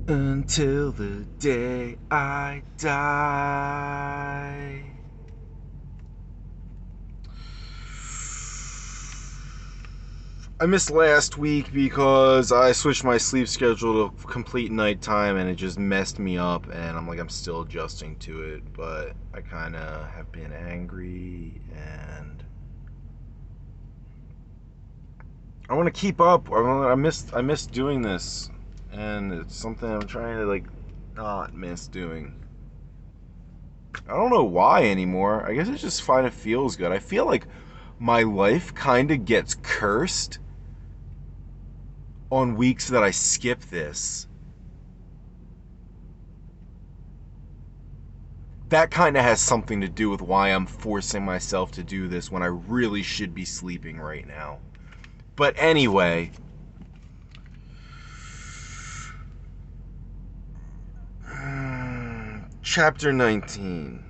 Until the day I die. I missed last week because I switched my sleep schedule to complete nighttime and it just messed me up, and I'm still adjusting to it, but I kind of have been angry and I want to keep up. I missed doing this, and it's something I'm trying to not miss doing. I don't know why anymore. I guess I just find it feels good. I feel like my life kind of gets cursed on weeks that I skip this. That kind of has something to do with why I'm forcing myself to do this when I really should be sleeping right now. But anyway, chapter 19.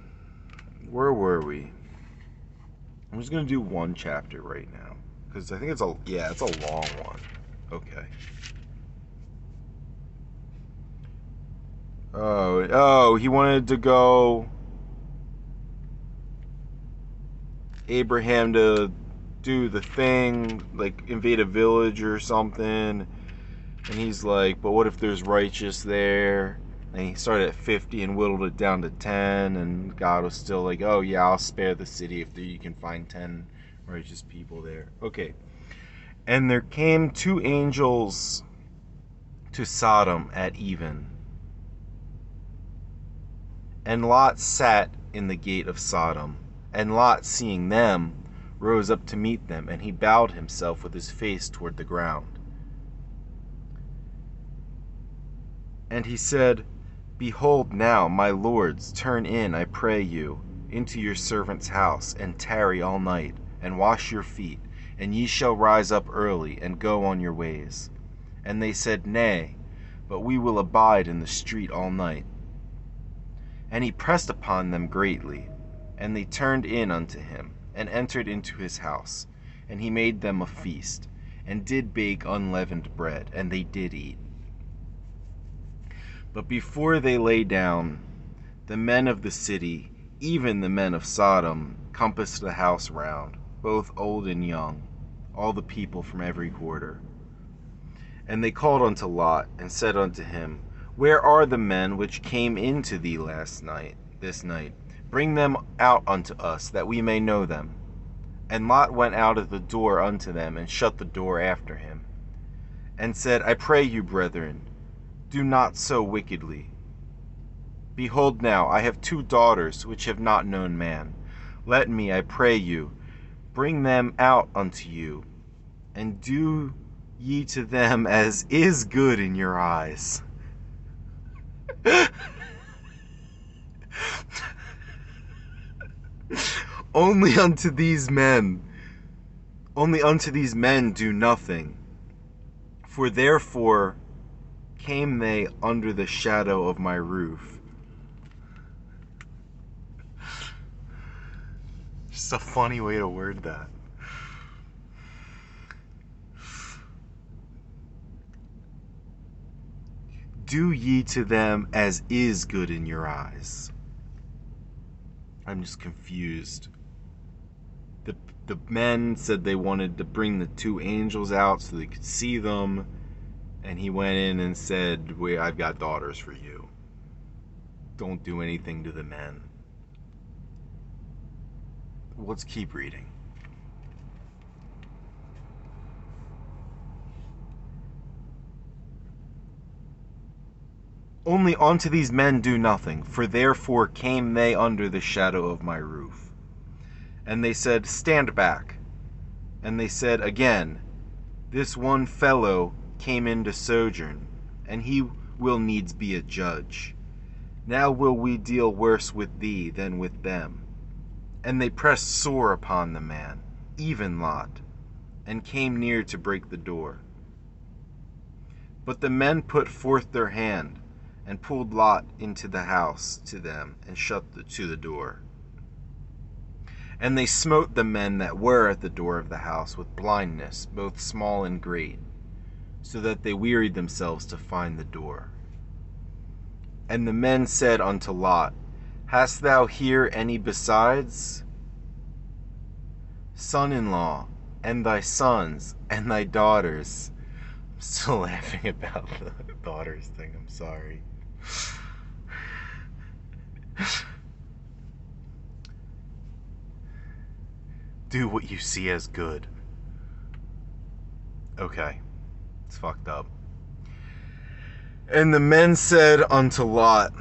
Where were we? I'm just gonna do one chapter right now because I think it's a long one. Okay. Oh, he wanted to go Abraham to do the thing, like invade a village or something. And he's like, but what if there's righteous there? And he started at 50 and whittled it down to 10. And God was still like, oh yeah, I'll spare the city if you can find 10 righteous people there. Okay. And there came 2 angels to Sodom at even. And Lot sat in the gate of Sodom. And Lot, seeing them, rose up to meet them, and he bowed himself with his face toward the ground. And he said, behold now, my lords, turn in, I pray you, into your servant's house, and tarry all night, and wash your feet, and ye shall rise up early, and go on your ways. And they said, nay, but we will abide in the street all night. And he pressed upon them greatly, and they turned in unto him, and entered into his house. And he made them a feast, and did bake unleavened bread, and they did eat. But before they lay down, the men of the city, even the men of Sodom, compassed the house round, both old and young, all the people from every quarter. And they called unto Lot, and said unto him, where are the men which came into thee this night? Bring them out unto us, that we may know them. And Lot went out of the door unto them, and shut the door after him, and said, I pray you, brethren, do not so wickedly. Behold now, I have 2 daughters which have not known man. Let me, I pray you, bring them out unto you, and do ye to them as is good in your eyes. Only unto these men do nothing. For therefore came they under the shadow of my roof. Just a funny way to word that. Do ye to them as is good in your eyes. I'm just confused. The men said they wanted to bring the 2 angels out so they could see them, and he went in and said, I've got daughters for you. Don't do anything to the men. Let's keep reading. Only unto these men do nothing, for therefore came they under the shadow of my roof. And they said, stand back. And they said again, this one fellow came in to sojourn, and he will needs be a judge. Now will we deal worse with thee than with them. And they pressed sore upon the man, even Lot, and came near to break the door. But the men put forth their hand, and pulled Lot into the house to them, and shut to the door. And they smote the men that were at the door of the house with blindness, both small and great, so that they wearied themselves to find the door. And the men said unto Lot, Hast thou here any besides? Son-in-law, and thy sons, and thy daughters. I'm still laughing about the daughters thing, I'm sorry. Do what you see as good. Okay, it's fucked up. And the men said unto Lot,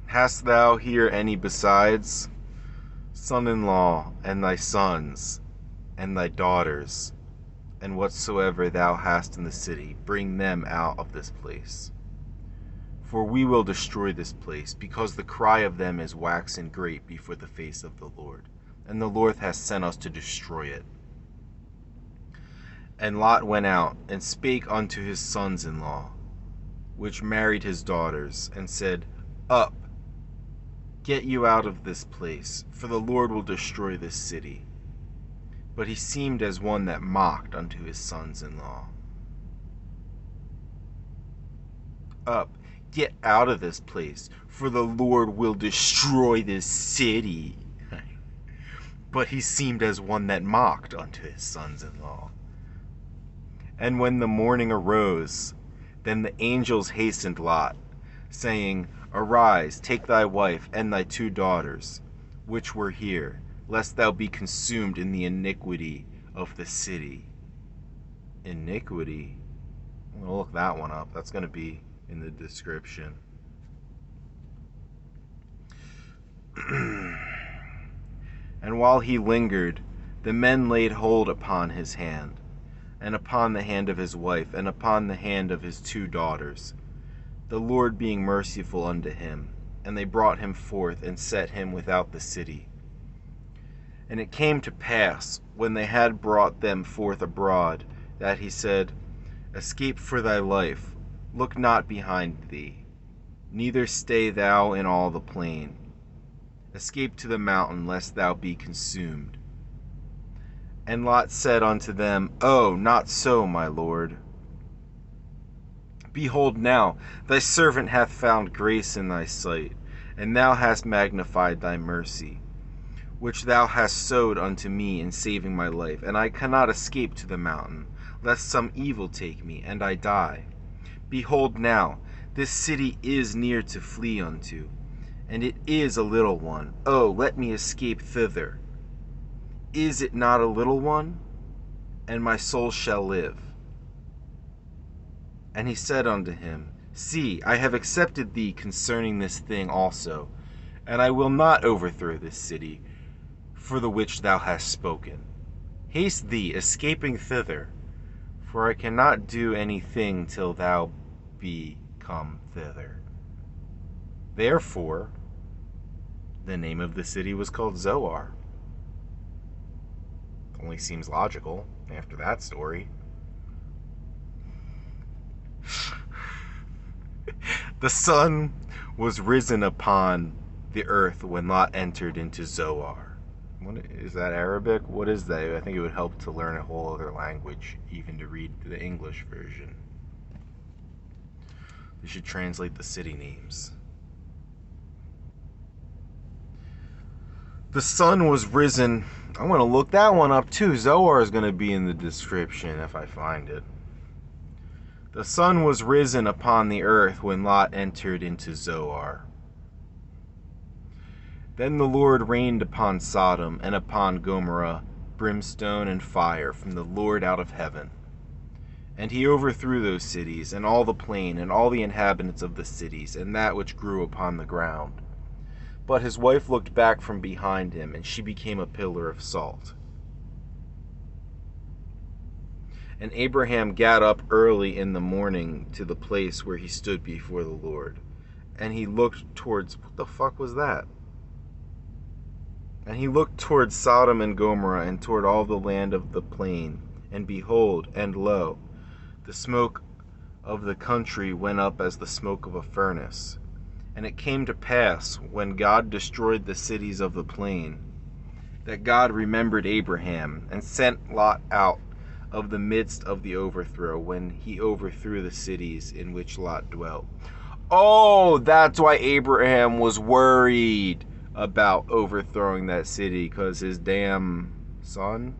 Hast thou here any besides? Son-in-law, and thy sons, and thy daughters, and whatsoever thou hast in the city, bring them out of this place. For we will destroy this place, because the cry of them is waxen great before the face of the Lord, and the Lord hath sent us to destroy it. And Lot went out, and spake unto his sons-in-law, which married his daughters, and said, Up, get you out of this place, for the Lord will destroy this city. But he seemed as one that mocked unto his sons-in-law. Up, get out of this place, for the Lord will destroy this city. But he seemed as one that mocked unto his sons-in-law. And when the morning arose, then the angels hastened Lot, saying, Arise, take thy wife and thy 2 daughters, which were here, lest thou be consumed in the iniquity of the city. Iniquity? I'm going to look that one up. That's going to be in the description. And while he lingered, the men laid hold upon his hand, and upon the hand of his wife, and upon the hand of his 2 daughters, the Lord being merciful unto him. And they brought him forth, and set him without the city. And it came to pass, when they had brought them forth abroad, that he said, Escape for thy life, look not behind thee, neither stay thou in all the plain. Escape to the mountain, lest thou be consumed. And Lot said unto them, Oh, not so, my lord. Behold now, thy servant hath found grace in thy sight, and thou hast magnified thy mercy, which thou hast showed unto me in saving my life. And I cannot escape to the mountain, lest some evil take me, and I die. Behold now, this city is near to flee unto, and it is a little one. Oh, let me escape thither. Is it not a little one? And my soul shall live. And he said unto him, See, I have accepted thee concerning this thing also, and I will not overthrow this city, for the which thou hast spoken. Haste thee, escaping thither, for I cannot do anything till thou be come thither. Therefore, the name of the city was called Zoar. Only seems logical after that story. The sun was risen upon the earth when Lot entered into Zoar. Is that Arabic? What is that? I think it would help to learn a whole other language, even to read the English version. They should translate the city names. The sun was risen. I'm going to look that one up too. Zoar is going to be in the description if I find it. The sun was risen upon the earth when Lot entered into Zoar. Then the Lord rained upon Sodom and upon Gomorrah brimstone and fire from the Lord out of heaven. And he overthrew those cities, and all the plain, and all the inhabitants of the cities, and that which grew upon the ground. But his wife looked back from behind him, and she became a pillar of salt. And Abraham got up early in the morning to the place where he stood before the Lord. And he looked towards... What the fuck was that? And he looked toward Sodom and Gomorrah, and toward all the land of the plain. And behold, and lo, the smoke of the country went up as the smoke of a furnace. And it came to pass, when God destroyed the cities of the plain, that God remembered Abraham, and sent Lot out of the midst of the overthrow, when he overthrew the cities in which Lot dwelt. Oh, that's why Abraham was worried about overthrowing that city, because his damn son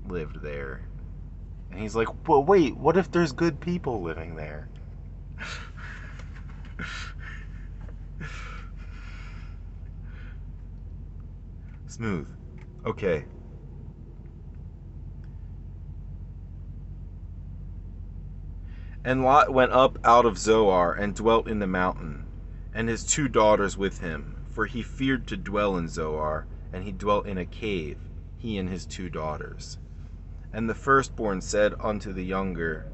lived there. And he's like, well, wait, what if there's good people living there? Smooth. Okay. And Lot went up out of Zoar and dwelt in the mountain, and his 2 daughters with him, for he feared to dwell in Zoar, and he dwelt in a cave, he and his 2 daughters. And the firstborn said unto the younger,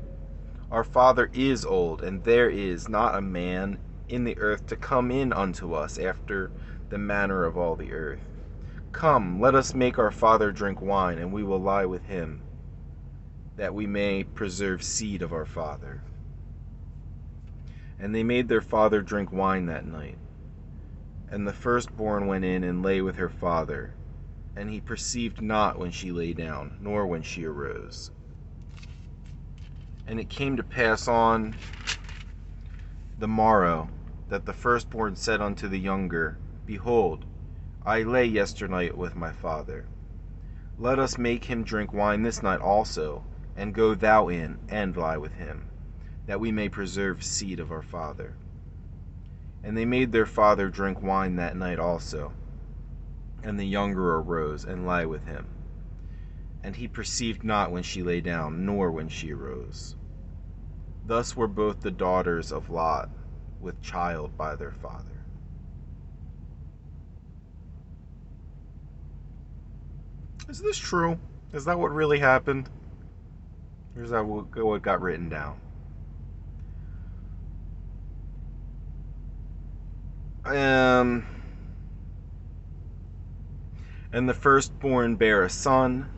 Our father is old, and there is not a man in the earth to come in unto us after the manner of all the earth. Come, let us make our father drink wine, and we will lie with him, that we may preserve seed of our father. And they made their father drink wine that night. And the firstborn went in and lay with her father, and he perceived not when she lay down, nor when she arose. And it came to pass on the morrow, that the firstborn said unto the younger, Behold, I lay yesternight with my father. Let us make him drink wine this night also, and go thou in, and lie with him, that we may preserve seed of our father. And they made their father drink wine that night also. And the younger arose, and lay with him. And he perceived not when she lay down, nor when she arose. Thus were both the daughters of Lot with child by their father. Is this true? Is that what really happened? Or is that what got written down? And the firstborn bare a son,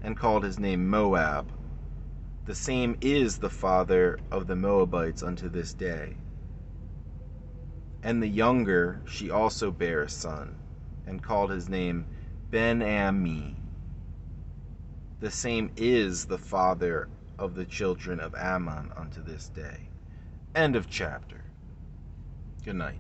and called his name Moab. The same is the father of the Moabites unto this day. And the younger she also bare a son, and called his name Ben-Ammi. The same is the father of the children of Ammon unto this day. End of chapter. Good night.